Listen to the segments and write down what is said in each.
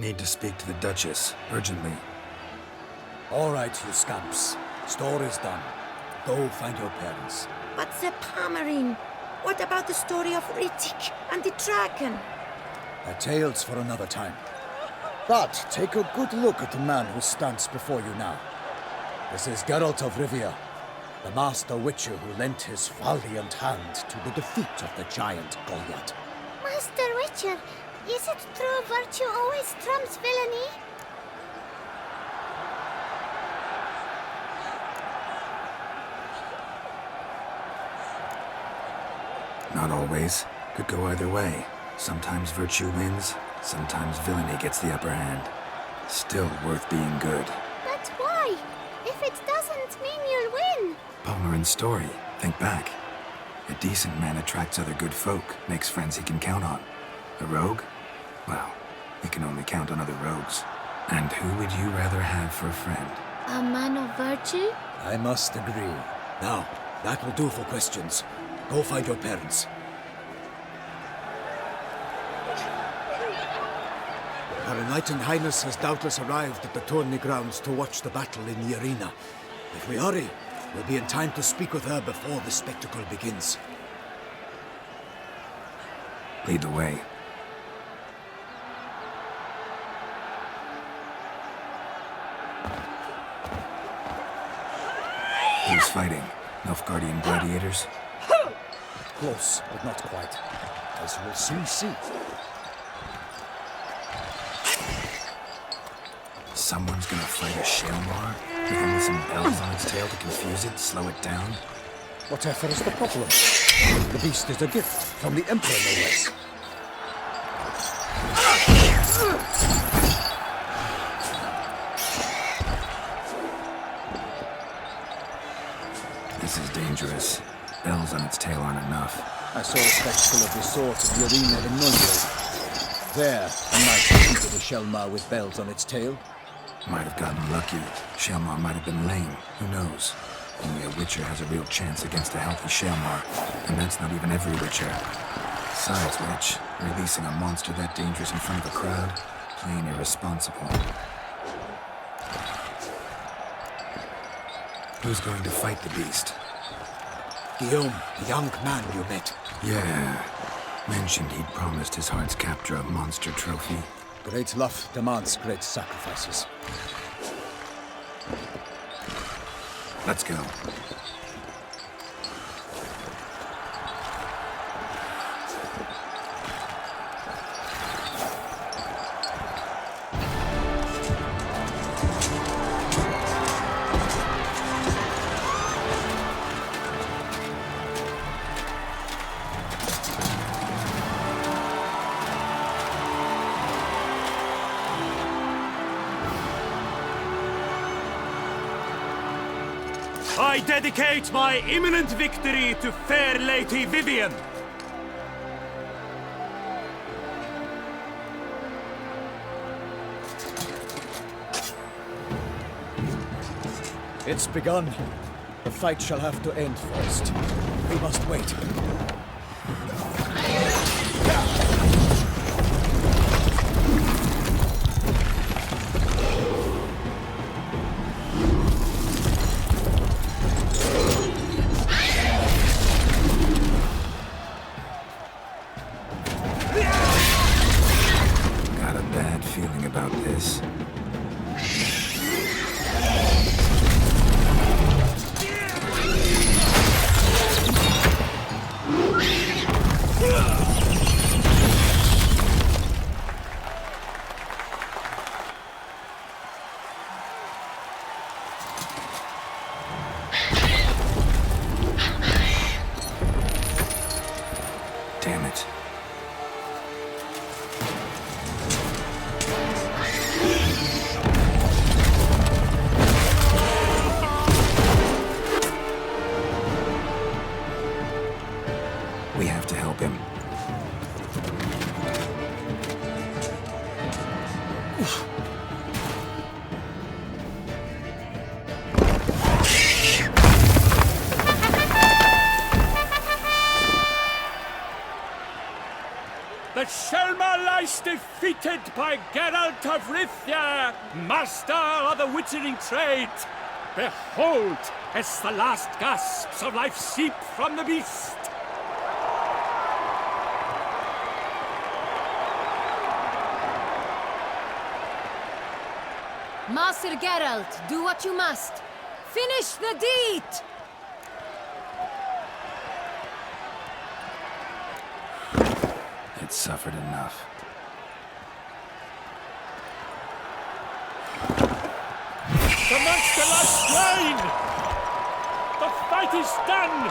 Need to speak to the Duchess, urgently. All right, you scamps. Story's done. Go find your parents. But the Pomerine, what about the story of Rittik and the dragon? A tale's for another time. But take a good look at the man who stands before you now. This is Geralt of Rivia, the master witcher who lent his valiant hand to the defeat of the giant Goliath. Master Witcher, is it true virtue always trumps villainy? Not always. Could go either way. Sometimes virtue wins, sometimes villainy gets the upper hand. Still worth being good. But why? If it doesn't mean you'll win. Palmerin's story. Think back. A decent man attracts other good folk, makes friends he can count on. A rogue? Well, he can only count on other rogues. And who would you rather have for a friend? A man of virtue? I must agree. Now, that will do for questions. Go find your parents. Her Enlightened Highness has doubtless arrived at the tourney grounds to watch the battle in the arena. If we hurry, we'll be in time to speak with her before the spectacle begins. Lead the way. Who's fighting? Nilfgaardian gladiators? Close, but not quite. As we'll soon see. Someone's gonna fight a Shelmar? With only some bells on its tail to confuse it, slow it down? Whatever is the problem? The beast is a gift from the Emperor, no less. This is dangerous. Bells on its tail aren't enough. I saw a spectacle of the sort in the arena in Nuremberg. There, a knight defeated a Shelmar with bells on its tail. Might have gotten lucky. Shelmar might have been lame. Who knows? Only a Witcher has a real chance against a healthy Shelmar. And that's not even every Witcher. Besides which, releasing a monster that dangerous in front of a crowd? Plain irresponsible. Who's going to fight the beast? Guillaume, the young man you met. Yeah. Mentioned he'd promised his heart's captor a monster trophy. Great love demands great sacrifices. Let's go. I dedicate my imminent victory to fair Lady Vivian. It's begun. The fight shall have to end first. We must wait. Got a bad feeling about this. Damn it. We have to help him. The Shelmar lies defeated. created by Geralt of Rivia, master of the witchering trade. Behold, as the last gasps of life seep from the beast. Master Geralt, do what you must. Finish the deed! It suffered enough. The monster lies slain! The fight is done!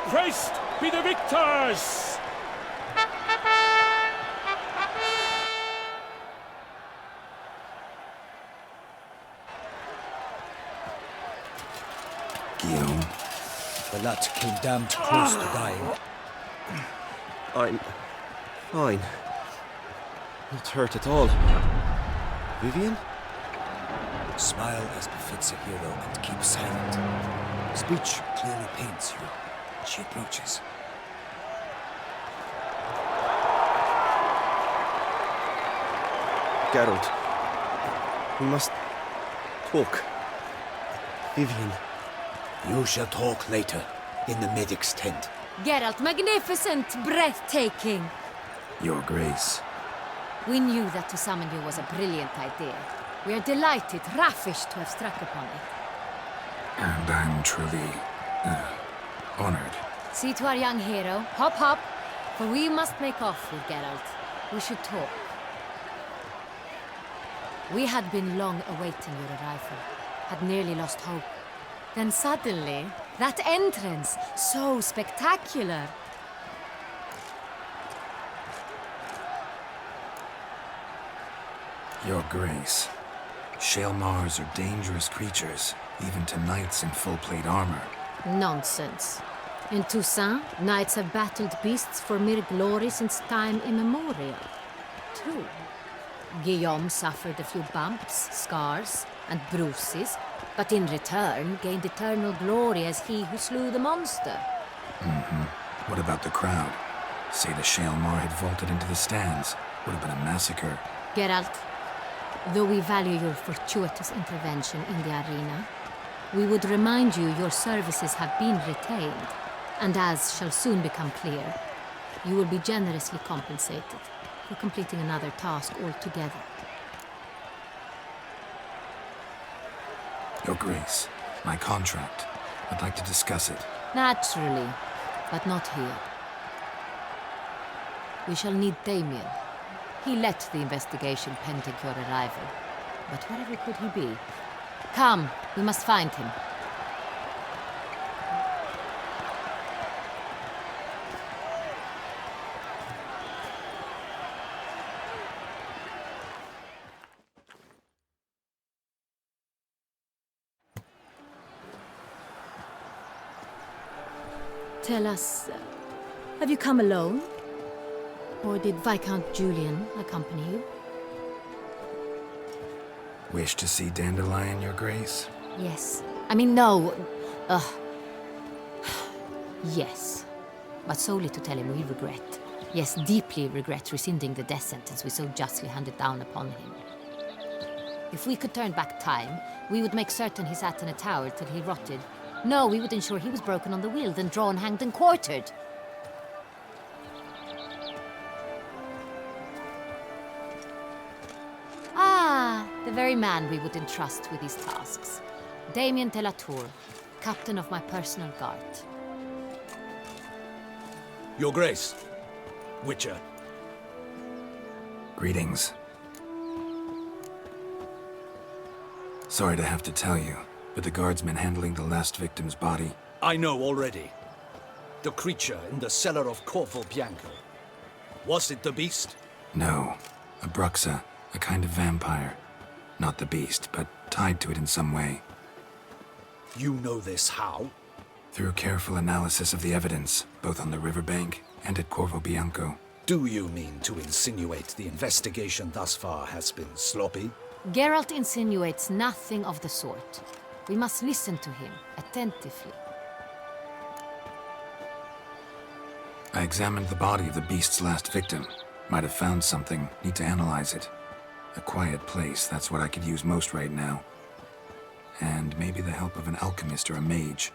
Praised be the victors! Guillaume, The lad came damned close to dying. I'm fine. Not hurt at all. Vivian? Smile as befits a hero and keep silent. Speech clearly pains you. She approaches. Geralt. We must talk. Vivian. You shall talk later, in the medic's tent. Geralt, magnificent, breathtaking. Your Grace. We knew that to summon you was a brilliant idea. We are delighted, ravished to have struck upon it. And I'm truly, honored. See to our young hero. Hop, hop. For we must make off with Geralt. We should talk. We had been long awaiting your arrival. Had nearly lost hope. Then suddenly, that entrance, so spectacular. Your Grace. Shaelmars are dangerous creatures, even to knights in full-plate armor. Nonsense. In Toussaint, knights have battled beasts for mere glory since time immemorial. True. Guillaume suffered a few bumps, scars, and bruises, but in return gained eternal glory as he who slew the monster. What about the crowd? Say the Shaelmar had vaulted into the stands. Would have been a massacre. Geralt, though we value your fortuitous intervention in the arena, we would remind you your services have been retained, and as shall soon become clear, you will be generously compensated for completing another task altogether. Your Grace, my contract. I'd like to discuss it. Naturally, but not here. We shall need Damien. He led the investigation pending your arrival. But wherever could he be? Come, we must find him. Tell us, have you come alone? Or did Viscount Julian accompany you? Wish to see Dandelion, Your Grace? Yes. I mean, no. Yes. But solely to tell him we regret. Yes, deeply regret rescinding the death sentence we so justly handed down upon him. If we could turn back time, we would make certain he sat in a tower till he rotted. No, we would ensure he was broken on the wheel, then drawn, hanged, and quartered. Ah, the very man we would entrust with these tasks. Damien de la Tour, captain of my personal guard. Your Grace. Witcher. Greetings. Sorry to have to tell you, but the guardsmen handling the last victim's body... I know already. The creature in the cellar of Corvo Bianco. Was it the beast? No. A Bruxa, a kind of vampire. Not the beast, but tied to it in some way. You know this how? Through careful analysis of the evidence, both on the riverbank and at Corvo Bianco. Do you mean to insinuate the investigation thus far has been sloppy? Geralt insinuates nothing of the sort. We must listen to him attentively. I examined the body of the beast's last victim. Might have found something. Need to analyze it. A quiet place, that's what I could use most right now. And maybe the help of an alchemist or a mage.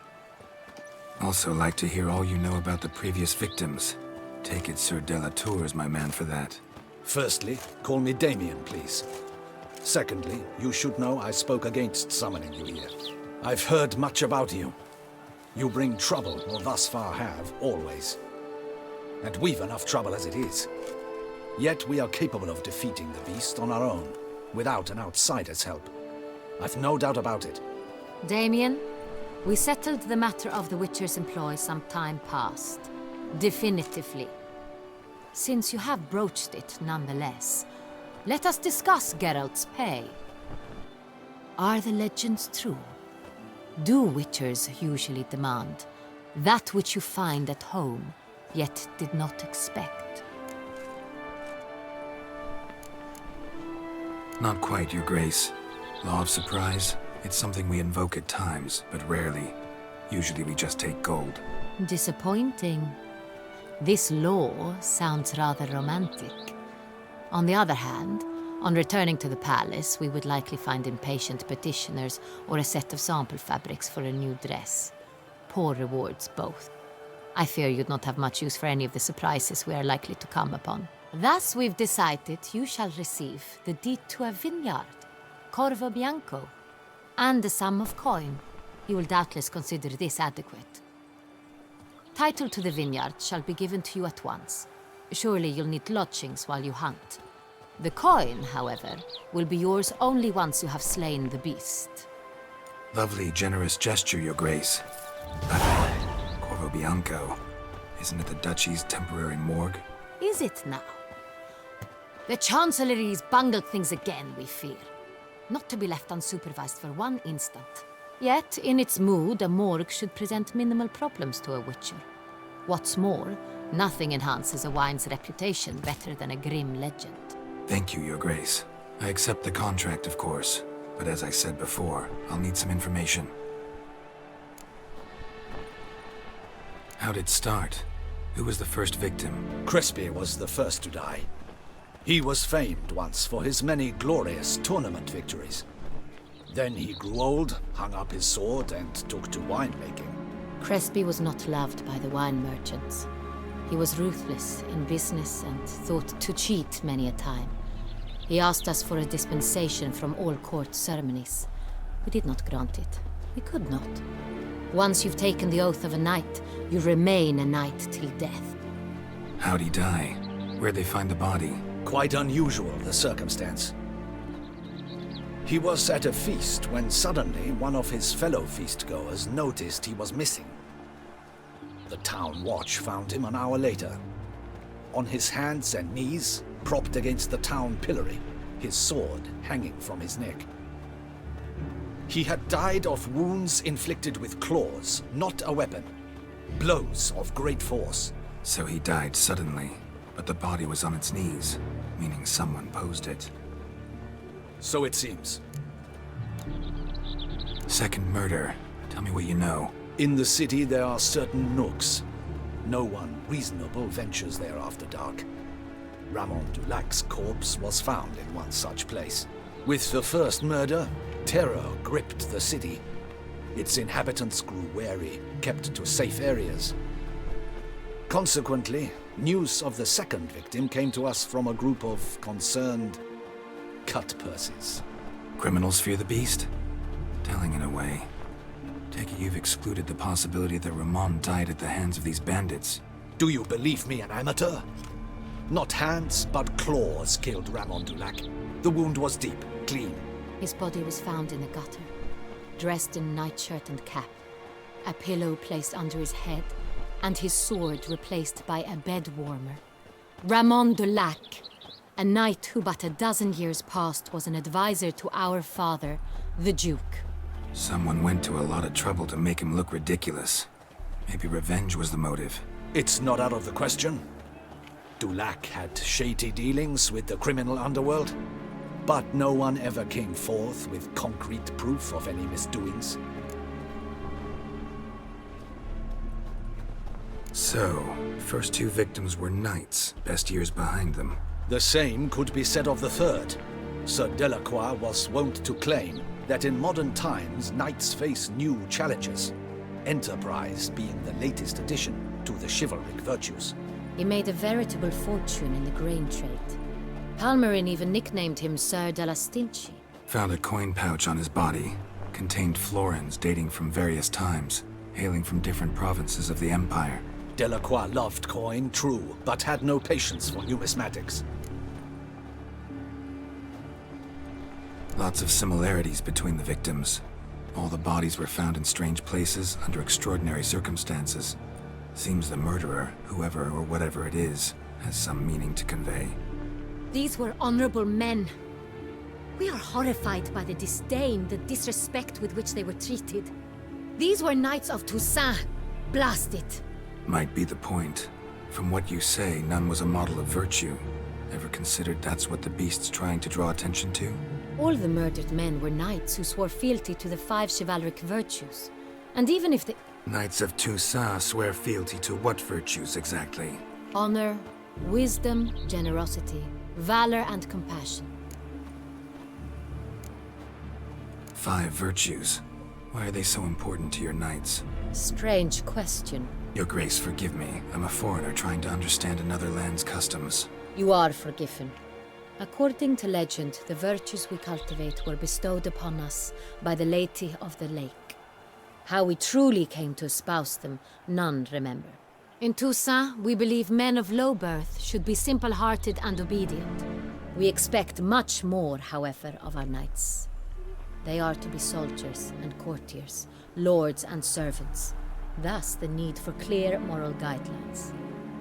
Also like to hear all you know about the previous victims. Take it Sir Delatour is my man for that. Firstly, call me Damien, please. Secondly, you should know I spoke against summoning you here. I've heard much about you. You bring trouble, or thus far have, always. And we've enough trouble as it is. Yet we are capable of defeating the beast on our own, without an outsider's help. I've no doubt about it. Damien, we settled the matter of the Witcher's employ some time past. Definitively. Since you have broached it nonetheless, let us discuss Geralt's pay. Are the legends true? Do Witchers usually demand that which you find at home, yet did not expect? Not quite, Your Grace. Law of surprise, it's something we invoke at times, but rarely. Usually we just take gold. Disappointing. This law sounds rather romantic. On the other hand, on returning to the palace, we would likely find impatient petitioners or a set of sample fabrics for a new dress. Poor rewards, both. I fear you'd not have much use for any of the surprises we are likely to come upon. Thus, we've decided you shall receive the deed to a vineyard, Corvo Bianco, and a sum of coin. You will doubtless consider this adequate. Title to the vineyard shall be given to you at once. Surely you'll need lodgings while you hunt. The coin, however, will be yours only once you have slain the beast. Lovely, generous gesture, Your Grace. But Corvo Bianco, isn't it the Duchy's temporary morgue? Is it now? The Chancellery's bungled things again, we fear. Not to be left unsupervised for one instant. Yet, in its mood, a morgue should present minimal problems to a Witcher. What's more, nothing enhances a wine's reputation better than a grim legend. Thank you, Your Grace. I accept the contract, of course. But as I said before, I'll need some information. How'd it start? Who was the first victim? Crespi was the first to die. He was famed once for his many glorious tournament victories. Then he grew old, hung up his sword, and took to winemaking. Crespi was not loved by the wine merchants. He was ruthless in business and thought to cheat many a time. He asked us for a dispensation from all court ceremonies. We did not grant it. We could not. Once you've taken the oath of a knight, you remain a knight till death. How'd he die? Where'd they find the body? Quite unusual, the circumstance. He was at a feast when suddenly one of his fellow feastgoers noticed he was missing. The town watch found him an hour later. On his hands and knees, propped against the town pillory, his sword hanging from his neck. He had died of wounds inflicted with claws, not a weapon. Blows of great force. So he died suddenly, but the body was on its knees, meaning someone posed it. So it seems. Second murder. Tell me what you know. In the city there are certain nooks. No one reasonable ventures there after dark. Ramon Dulac's corpse was found in one such place. With the first murder, terror gripped the city. Its inhabitants grew wary, kept to safe areas. Consequently, news of the second victim came to us from a group of concerned cut-purses. Criminals fear the beast? Telling in a way. Take it you've excluded the possibility that Ramon died at the hands of these bandits. Do you believe me an amateur? Not hands, but claws killed Ramon Dulac. The wound was deep, clean. His body was found in a gutter, dressed in nightshirt and cap, a pillow placed under his head, and his sword replaced by a bed warmer. Ramon Dulac, a knight who but a dozen years past was an advisor to our father, the Duke. Someone went to a lot of trouble to make him look ridiculous. Maybe revenge was the motive. It's not out of the question. Dulac had shady dealings with the criminal underworld, but no one ever came forth with concrete proof of any misdoings. So, first two victims were knights, best years behind them. The same could be said of the third. Sir Delacroix was wont to claim that in modern times knights face new challenges, enterprise being the latest addition to the chivalric virtues. He made a veritable fortune in the grain trade. Palmerin even nicknamed him Sir de la Stinchi. Found a coin pouch on his body. Contained florins dating from various times, hailing from different provinces of the Empire. Delacroix loved coin, true, but had no patience for numismatics. Lots of similarities between the victims. All the bodies were found in strange places under extraordinary circumstances. Seems the murderer, whoever or whatever it is, has some meaning to convey. These were honorable men. We are horrified by the disdain, the disrespect with which they were treated. These were Knights of Toussaint. Blast it. Might be the point. From what you say, none was a model of virtue. Ever considered that's what the beast's trying to draw attention to? All the murdered men were knights who swore fealty to the 5 chivalric virtues. And even if the Knights of Toussaint swear fealty to what virtues exactly? honor, wisdom, generosity, valor, and compassion. 5 virtues. Why are they so important to your knights? Strange question. Your Grace, forgive me. I'm a foreigner trying to understand another land's customs. You are forgiven. According to legend, the virtues we cultivate were bestowed upon us by the Lady of the Lake. How we truly came to espouse them, none remember. In Toussaint, we believe men of low birth should be simple-hearted and obedient. We expect much more, however, of our knights. They are to be soldiers and courtiers, lords and servants. Thus, the need for clear moral guidelines.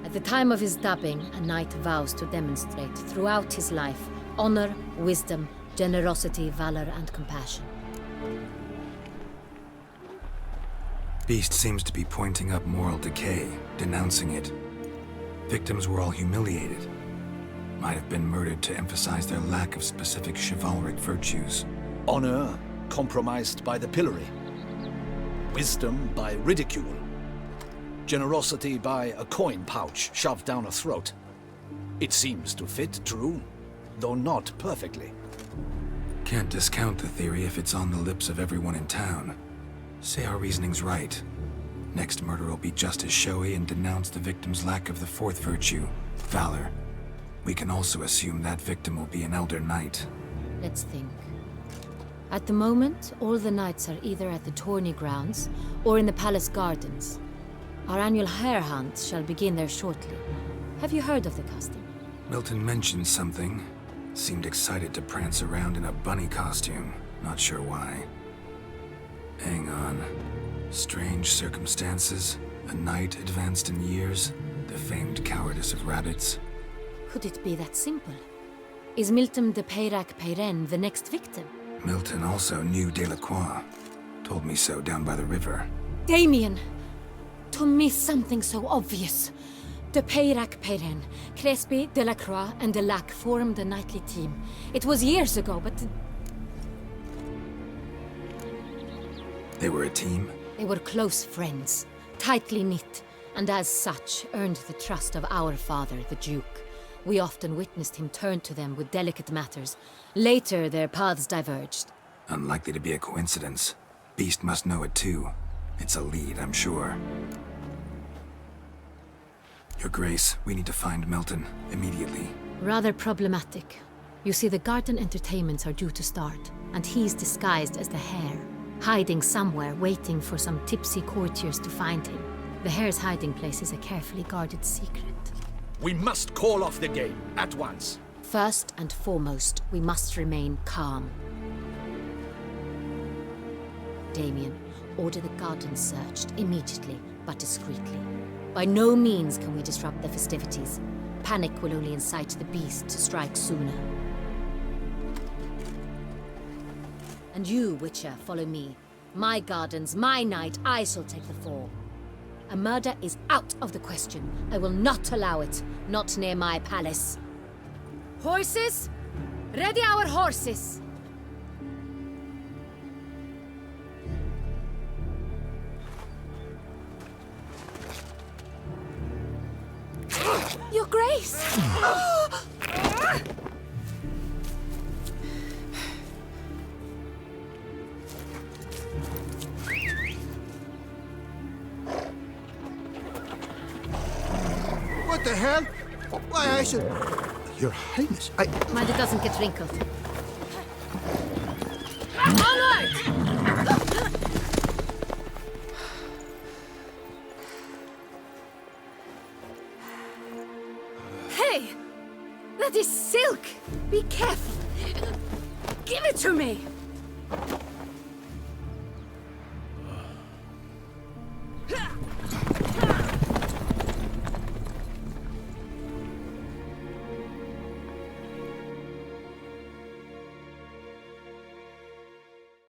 At the time of his dubbing, a knight vows to demonstrate throughout his life honor, wisdom, generosity, valor, and compassion. Beast seems to be pointing up moral decay, denouncing it. Victims were all humiliated. Might have been murdered to emphasize their lack of specific chivalric virtues. Honor compromised by the pillory. Wisdom by ridicule. Generosity by a coin pouch shoved down a throat. It seems to fit, true, though not perfectly. Can't discount the theory if it's on the lips of everyone in town. Say our reasoning's right. Next murder will be just as showy and denounce the victim's lack of the 4th virtue, valor. We can also assume that victim will be an elder knight. Let's think. At the moment, all the knights are either at the tourney grounds or in the palace gardens. Our annual hare hunt shall begin there shortly. Have you heard of the custom? Milton mentioned something. Seemed excited to prance around in a bunny costume. Not sure why. Hang on. Strange circumstances. A knight advanced in years. The famed cowardice of rabbits. Could it be that simple? Is Milton de Peyrac-Peyren the next victim? Milton also knew Delacroix. Told me so down by the river. Damien! To miss something so obvious. De Peyrac-Peyren, Crespi, Delacroix, and Delac formed a knightly team. It was years ago, but They were a team? they were close friends, tightly knit, and as such earned the trust of our father, the Duke. We often witnessed him turn to them with delicate matters. Later, their paths diverged. Unlikely to be a coincidence. Beast must know it too. It's a lead, I'm sure. Your Grace, we need to find Milton, immediately. Rather problematic. You see, the garden entertainments are due to start, and he's disguised as the hare, hiding somewhere, waiting for some tipsy courtiers to find him. The hare's hiding place is a carefully guarded secret. We must call off the game, at once. First and foremost, we must remain calm. Damien, order the garden searched immediately, but discreetly. By no means can we disrupt the festivities. Panic will only incite the beast to strike sooner. And you, Witcher, follow me. My gardens, my night, I shall take the fall. A murder is out of the question. I will not allow it. Not near my palace. Horses? Ready our horses! face! What the hell? Why, I should... Your Highness, Mind it doesn't get wrinkled. Hey! That is silk! Be careful! Give it to me!